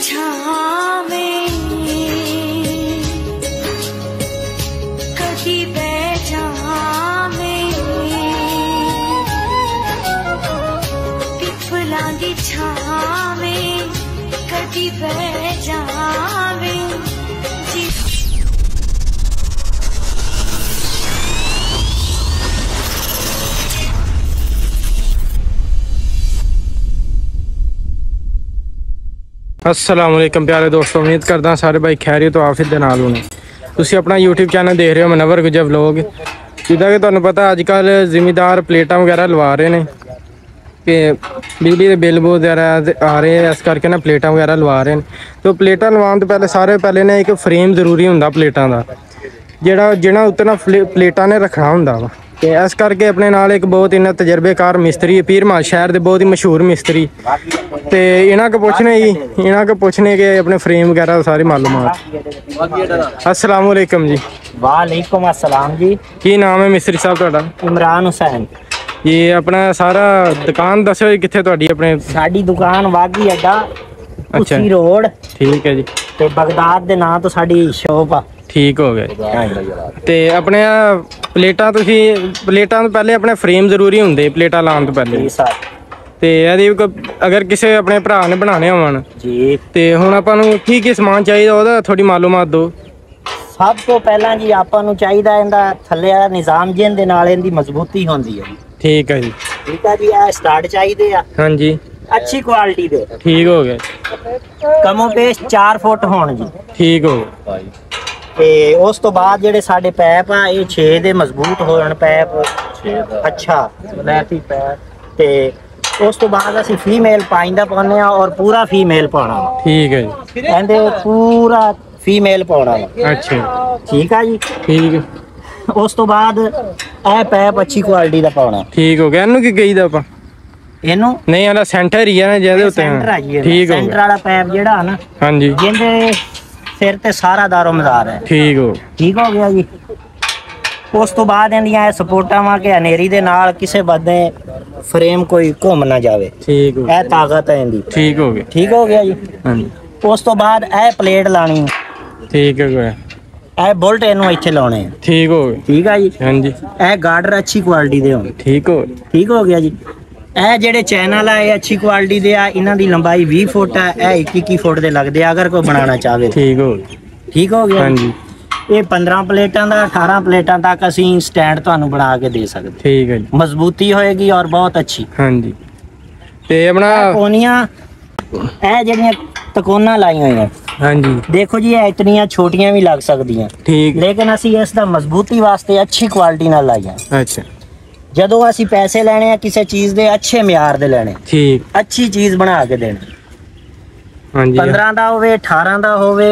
छावें कदी बह जावें पिपलां दी छावें कदी बह जावें। अस्सलामुअलैकुम प्यारे दोस्तों, उम्मीद करदा सारे भाई खैरियत तो आफियत दे नाल होने। तुसीं अपना यूट्यूब चैनल देख रहे हो मनवर गुजर व्लॉग। जिद्दां कि तुहानूं पता अजकल जिमीदार प्लेटां वगैरह लवा रहे हैं कि बिजली के बिल वगैरह आ रहे हैं, इस करके ना प्लेटां वगैरह लवा रहे हैं। तो प्लेटां लवाउण तो पहले सारे पहले ना एक फ्रेम जरूरी हुंदा प्लेटां दा, जिहड़ा उत्ते ना प्लेटां ने रखना हुंदा वा। ते इस करके अपने नाल एक बहुत इन्ना तजर्बेकार मिस्त्री पीर महल शहर के बहुत ही मशहूर मिस्त्री, तो इन्हां को पुछने के अपने फ्रेम वगैरह सारी मालूमात। अस्सलाम वालेकुम जी। वालेकुम अस्सलाम जी। की नाम है मिस्त्री साहब तुहाडा? इमरान हुसैन। ये अपना सारा दुकान दसो जी कित्थे तुहाडी? अपने साडी दुकान वागी अड्डा, अच्छा रोड। ठीक है जी। ते बगदाद दे नाम तो साडी शॉप आ। ठीक हो गया। ते अपने प्लेटां तो पहले अपने फ्रेम जरूरी होंगे प्लेटां लाने तो पहले। ते अगर किसी अपने भरा ने बनाने होवन जी ते हुण आपां नूं की समान चाहिए ओहदा थोड़ी मालूमात दो। सब तो पहला जी आपां नूं चाहिदा इहदा थल्ले वाला निजाम जिहन दे नाल इहदी मजबूती होंदी है। ठीक है जी। ठीक है जी। आ स्टार्ट चाहिए आ। हाँ जी। अच्छी क्वालिटी दे। ठीक हो गया। कमो पेश 4 फुट होण जी। ठीक हो गया। ते उस तो बाद जेडे साडे पैप आ ये 6 दे मजबूत होण पैप। अच्छा वैसी पैप। ते उस तो बाद असीं फीमेल पाइंदा पाने और पूरा फीमेल पाना। ठीक है जी। कहंदे पूरा फीमेल पाना। अच्छा ठीक है जी। ठीक है। उस तो बाद ए पैप अच्छी क्वालिटी दा पाना। ठीक हो गया। इनू की कहीदा आपां? इनू नहीं आला सेंटर ही है ना जेदे उत्ते। ठीक हो। सेंटर वाला पैप जेड़ा ना, हां जी, जिंदे सिर ते सारा दारोमदार है। ठीक हो गया जी। उस तो बाद इंदियां सपोर्टां वा के हनेरी दे नाल किसे बंदे फ्रेम कोई घूम ना जावे। ठीक हो। ए ताकत है इंदी। ठीक हो गया। ठीक हो गया जी। हां जी। उस तो बाद ए प्लेट लानी। ठीक हो गया। ए बोल्ट इनू इत्थे लाने। ठीक हो गया। ठीक है जी। हां जी। ए गार्डर अच्छी क्वालिटी दे होण। ठीक हो गया जी। ए जेडे चैनल है अच्छी क्वालिटी दे आ, इन्हां दी लंबाई 20 फुट है, ए 21 फुट दे लगदे अगर कोई बनाना चाहे। ठीक हो गया। हां जी। ये 15 प्लेटां दा 18 प्लेटां तक असीं स्टैंड तुहानूं बना के दे सकदे। ठीक है जी। मजबूती होएगी और बहुत अच्छी। हां जी। ते अपना कोनियां ए जेड़ियां तकोना लाई हुई हैं। हां जी। देखो जी ये इतनियां छोटियां भी लग सकदियां। ठीक। लेकिन असीं इस दा मजबूती वास्ते अच्छी क्वालिटी नाल लाईयां। अच्छा। जदों असीं पैसे लेने आ किसी चीज दे अच्छे म्यार दे लेने। ठीक। अच्छी चीज बना के देनी। हां जी। 15 दा होवे 18 दा होवे,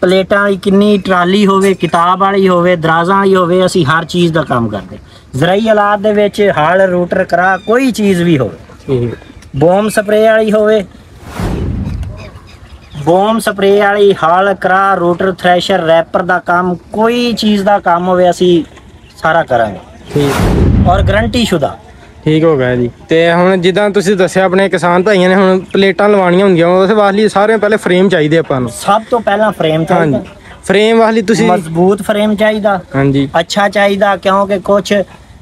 प्लेटां दी किन्नी ट्राली होवे, किताब वाली होवे, दराजां वाली होवे, असीं हर चीज दा काम करदे। ज़राई हालात दे विच हल रूटर करा कोई चीज भी होवे। ठीक। बॉम स्प्रे वाली होवे, बॉम स्प्रे वाली हल करा रूटर थ्रैशर रैपर दा काम कोई चीज दा काम होवे असीं सारा करांगे। ठीक। और गारंटी शुदा। ठीक हो गया जी। तो हुण जिद्दां तुसीं दस्सिया अपने किसान भाइयों ने हुण प्लेटां लवाणियां हुंदियां उस वास्ते सारे पहले फ्रेम चाहिए आपां नूं। सब तो पहला फ्रेम चाहिए। फ्रेम वाली तुसीं मजबूत फ्रेम चाहिए। हां जी। अच्छा चाहिए क्योंकि कुछ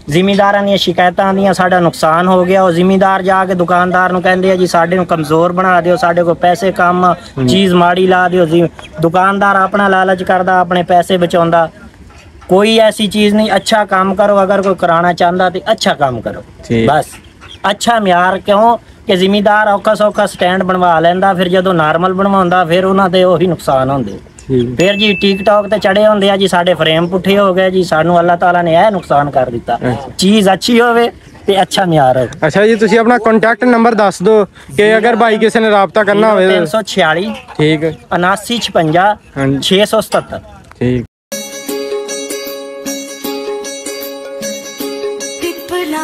जिमीदारां दी शिकायतां आंदियां साडा नुकसान हो गया, और जिमीदार जाके दुकानदार नूं कहंदे आ जी साडे नूं कमजोर बना दिओ, साडे कोल पैसे कम, चीज़ माड़ी ला दिओ। दुकानदार अपना लालच करदा, अपने पैसे बचाउंदा। कोई ऐसी चीज नहीं, अच्छा काम करो। अगर कोई कराना चाहता तो अच्छा काम करो बस। अच्छा म्यार क्यों कि जिमीदार औखा सौखा स्टैंड बनवा लेंदा, फिर जो नॉर्मल बनवाउंदा फिर उन्हां दे ओही नुकसान होंदे। फिर जी टिकटॉक ते चढ़े होंदे आ जी साडे फ्रेम पुठे हो गए जी, सानू अल्लाह ताला ने यह नुकसान कर दिता। चीज अच्छी होवे ते अच्छा म्यार हो। अच्छा जी, तुसीं अपना कॉन्टैक्ट नंबर दस दो कि अगर भाई किसी ने राबता करना होवे। 346 ठीक 7956 677। ठीक।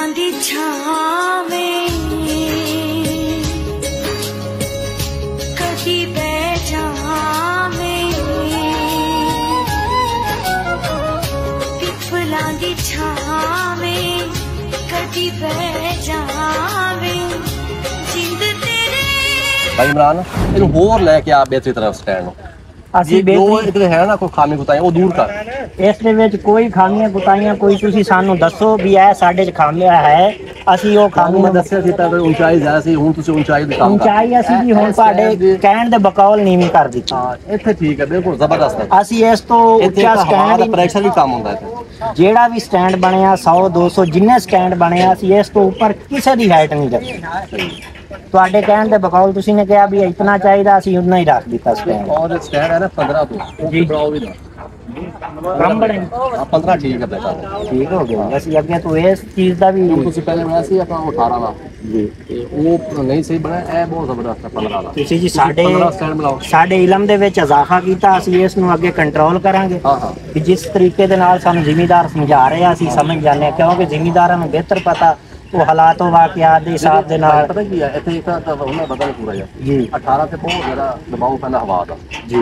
दी छावें कदी बह जावें पिपलां दी छावें कदी बह जावें जिंद तेरे ਭਾਈ ਇਮਰਾਨ ਇਹਨੂੰ ਹੋਰ ਲੈ ਕੇ ਆ ਬੇਤਰੀ ਤਰਫ ਸਟੈਂਡ ਨੂੰ ਅਸੀਂ ਜੋ ਇਧਰ ਹੈ ਨਾ ਕੋਈ ਖਾਮੀ ਕੁਤਾਈ ਉਹ ਦੂਰ ਕਰ। ਇਸ ਦੇ ਵਿੱਚ ਕੋਈ ਖਾਮੀਆਂ ਕੁਤਾਈਆਂ ਕੋਈ ਤੁਸੀਂ ਸਾਨੂੰ ਦੱਸੋ ਵੀ ਇਹ ਸਾਡੇ ਚ ਖਾਮੀਆਂ ਹੈ, ਅਸੀਂ ਉਹ ਖਾਮੀ ਮੈਂ ਦੱਸਿਆ ਸੀ ਤਾਂ ਉਚਾਈ ਜ਼ਿਆਦਾ ਸੀ, ਹੁਣ ਤੁਸੀਂ ਉਚਾਈ ਦੇ ਕੰਮ ਉਚਾਈ ਅਸੀਂ ਵੀ ਹੁਣ ਤੁਹਾਡੇ ਕਹਿਣ ਦੇ ਬਕੌਲ ਨੀਵੀਂ ਕਰ ਦਿੱਤੀ। ਹਾਂ ਇੱਥੇ ਠੀਕ ਹੈ ਬਿਲਕੁਲ ਜ਼ਬਰਦਸਤ ਹੈ। ਅਸੀਂ ਇਸ ਤੋਂ ਉੱਚਾ ਸਟੈਂਡ ਪ੍ਰੈਸ਼ਰ ਵੀ ਕੰਮ ਹੁੰਦਾ ਹੈ। ਜਿਹੜਾ ਵੀ ਸਟੈਂਡ ਬਣਿਆ 100 200 ਜਿੰਨੇ ਸਟੈਂਡ ਬਣੇ ਆ ਅਸੀਂ ਇਸ ਤੋਂ ਉੱਪਰ ਕਿਸੇ ਦੀ ਹਾਈਟ ਨਹੀਂ ਰੱਖੀ। ਤੁਹਾਡੇ ਕਹਿਣ ਦੇ ਬਕੌਲ ਤੁਸੀਂ ਨੇ ਕਿਹਾ ਵੀ ਇਤਨਾ ਚਾਹੀਦਾ, ਅਸੀਂ ਉतना ਹੀ ਰੱਖ ਦਿੱਤਾ ਸਟੈਂਡ। और स्टैंड है ना 15 तो जी बढ़ाओ भी ना कम बने 15 ठीक है बेटा ठीक हो गया। ਅਸੀਂ ਅੱਗੇ ਤੋਂ ਇਸ ਚੀਜ਼ ਦਾ ਵੀ ਤੁਸੀਂ ਪਹਿਲੇ ਬਣਾਇਆ ਸੀ ਆਪਾਂ 18 ਦਾ ਜੀ ਤੇ ਉਹ ਨਹੀਂ ਸਹੀ ਬਣਿਆ, ਇਹ ਬਹੁਤ ਜ਼ਬਰਦਸਤ ਹੈ 15 ਦਾ। ਤੁਸੀਂ ਜੀ ਸਾਡੇ 15 ਸਟੈਂਡ ਬਣਾਓ। ਸਾਡੇ ਇਲਮ ਦੇ ਵਿੱਚ ਇਜ਼ਾਫਾ ਕੀਤਾ, ਅਸੀਂ ਇਸ ਨੂੰ ਅੱਗੇ ਕੰਟਰੋਲ ਕਰਾਂਗੇ। ਹਾਂ ਹਾਂ ਕਿ ਜਿਸ ਤਰੀਕੇ ਦੇ ਨਾਲ ਸਾਨੂੰ ਜ਼ਿਮੀਦਾਰ ਸਮਝਾ ਰਹੇ ਆ ਅਸੀਂ ਸਮਝ ਜਾਂਦੇ ਹਾਂ, ਕਿਉਂਕਿ ਜ਼ਿਮੀਦਾਰਾਂ ਨੂੰ ਬਿਹਤਰ ਪਤਾ ਉਹ ਹਾਲਾਤੋਂ ਵਾਕਿਆਤ ਦੇ ਹਿਸਾਬ ਦੇ ਨਾਲ। ਪਤਾ ਕੀ ਹੈ ਇੱਥੇ ਇੱਕ ਤਾਂ ਉਹਨਾਂ ਬਦਲ ਪੂਰਾ ਹੈ ਜੀ 18 ਤੇ ਬਹੁਤ ਜ਼ਿਆਦਾ ਦਬਾਅ ਪੈਂਦਾ ਹਵਾ ਦਾ ਜੀ।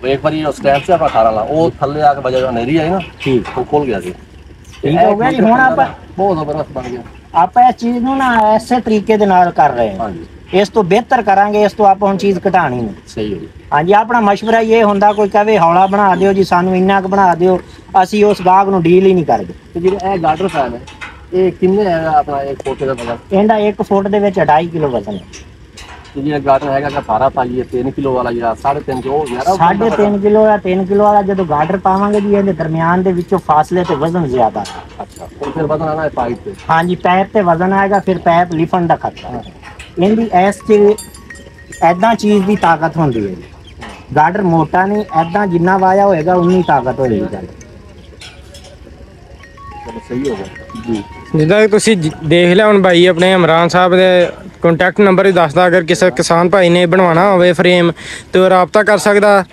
ਉਹ ਇੱਕ ਵਾਰੀ ਉਹ ਸਟੈਂਡ से ਆਪਾਂ 18 ਲਾ ਉਹ ਥੱਲੇ ਆ ਕੇ ਵਜਾ ਹਨੇਰੀ ਆਈ ਨਾ ਠੀਕ ਉਹ ਖੁੱਲ ਗਿਆ ਸੀ। ਠੀਕ ਹੋ ਗਿਆ ਜੀ। ਹੁਣ ਆਪਾਂ ਬਹੁਤ ਜ਼ਬਰਦਸਤ ਬਣ ਗਿਆ। ਆਪਾਂ ਇਸ ਚੀਜ਼ ਨੂੰ ਨਾ ਐਸੇ ਤਰੀਕੇ ਦੇ ਨਾਲ ਕਰ ਰਹੇ ਹਾਂ, ਹਾਂਜੀ ਇਸ ਤੋਂ ਬਿਹਤਰ ਕਰਾਂਗੇ। ਇਸ ਤੋਂ ਆਪਾਂ ਹੁਣ ਚੀਜ਼ ਘਟਾਣੀ ਨਹੀਂ। ਸਹੀ ਹੈ ਜੀ। ਹਾਂਜੀ ਆਪਣਾ ਮਸ਼ਵਰਾ ਇਹ ਹੁੰਦਾ, ਕੋਈ ਕਹੇ ਹੌਲਾ ਬਣਾ ਦਿਓ ਜੀ ਸਾਨੂੰ ਇੰਨਾ ਕੁ ਬਣਾ ਦਿਓ, ਅਸੀਂ ਉਸ ਗਾਹਕ ਨੂੰ ਡੀਲ ਹੀ ਨਹੀਂ ਕਰਦੇ। ਤੇ ਜਿਹੜੇ ਇਹ ਗਾਰਡਰ ਫੈਨ ਹੈ ਇਹ ਕਿੰਨੇ ਹੈਗਾ ਆਪਣਾ ਇੱਕ ਫੁੱਟ ਦਾ ਵਜ਼ਨ? ਇਹਦਾ 1 ਫੁੱਟ ਦੇ ਵਿੱਚ 2.5 ਕਿਲੋ ਵਜ਼ਨ ਹੈ। ਤੇ ਜਿਹੜਾ ਗਾਰਡਰ ਹੈਗਾ ਕਿ 12 ਪਾਈਏ 3 ਕਿਲੋ ਵਾਲਾ ਜਿਹੜਾ 3.5 ਕਿਲੋ ਯਾਰ 3.5 ਕਿਲੋ ਜਾਂ 3 ਕਿਲੋ ਵਾਲਾ ਜਦੋਂ ਗਾਰਡਰ ਪਾਵਾਂਗੇ ਜੀ ਇਹਦੇ ਦਰਮਿਆਨ ਦੇ ਵਿੱਚੋਂ ਫਾਸਲੇ ਤੇ ਵਜ਼ਨ ਜ਼ਿਆਦਾ। ਅੱਛਾ ਉਹ ਫਿਰ ਵਜ਼ਨ ਆਣਾ ਹੈ ਪਾਈਪ ਤੇ। ਹਾਂਜੀ ਪੈਪ ਤੇ ਵਜ਼ਨ ਆਏਗਾ, ਫਿਰ ਪੈਪ ਲਿਫਣ ਦਾ ਖਤਰਾ ਹੈ। ਇਹਦੀ ਇਸ ਚ ਐਦਾਂ ਚੀਜ਼ ਦੀ ਤਾਕਤ ਹੁੰਦੀ ਹੈ ਜੀ। ਗਾਰਡਰ ਮੋਟਾ ਨਹੀਂ, ਐਦਾਂ ਜਿੰਨਾ ਵਾਇਆ ਹੋਏਗਾ ਉਨੀ ਤਾਕਤ ਹੋਏਗੀ। ਚਲੋ ਸਹੀ ਹੋ ਗਿਆ ਜੀ। ਜਿੱਦਾਂ ਕਿ ਤੁਸੀਂ ਦੇਖ ਲਿਆ ਹੁਣ ਭਾਈ ਆਪਣੇ ਇਮਰਾਨ ਸਾਹਿਬ ਦੇ ਕੰਟੈਕਟ ਨੰਬਰ ਹੀ ਦੱਸਦਾ, ਅਗਰ ਕਿਸੇ ਕਿਸਾਨ ਭਾਈ ਨੇ ਬਣਵਾਉਣਾ ਹੋਵੇ ਫਰੇਮ ਤੇ ਉਹ ਰਾਬਤਾ ਕਰ ਸਕਦਾ।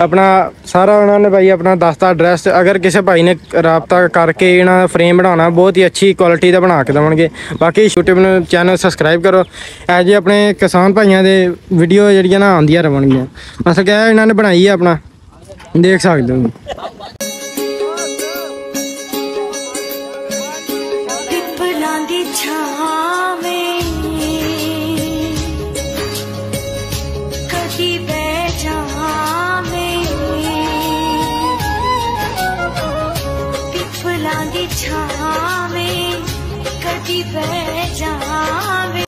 ਆਪਣਾ ਸਾਰਾ ਉਹਨਾਂ ਨੇ ਭਾਈ ਆਪਣਾ ਦੱਸਤਾ ਐਡਰੈਸ। ਅਗਰ ਕਿਸੇ ਭਾਈ ਨੇ ਰਾਬਤਾ ਕਰਕੇ ਇਹਨਾਂ ਦਾ ਫਰੇਮ ਬਣਾਉਣਾ ਬਹੁਤ ਹੀ ਅੱਛੀ ਕੁਆਲਿਟੀ ਦਾ ਬਣਾ ਕੇ ਦੇਣਗੇ। ਬਾਕੀ YouTube ਨੂੰ ਚੈਨਲ ਸਬਸਕ੍ਰਾਈਬ ਕਰੋ, ਇਹ ਜਿਹੇ ਆਪਣੇ ਕਿਸਾਨ ਭਾਈਆਂ ਦੇ ਵੀਡੀਓ ਜਿਹੜੀਆਂ ਨਾ ਆਉਂਦੀਆਂ ਰਹਿਣਗੀਆਂ। ਮਤਲਬ ਕਿ ਇਹਨਾਂ ਨੇ ਬਣਾਈ ਹੈ ਆਪਣਾ, ਦੇਖ ਸਕਦੇ ਹੋ। ਪਿੱਪਲਾਂ ਦੀ ਛਾਵੇਂ ਕਦੀ ਬਹਿ ਜਾਵੇਂ, ਪਿੱਪਲਾਂ ਦੀ ਛਾਵੇਂ ਕਦੀ ਬਹਿ ਜਾਵੇਂ।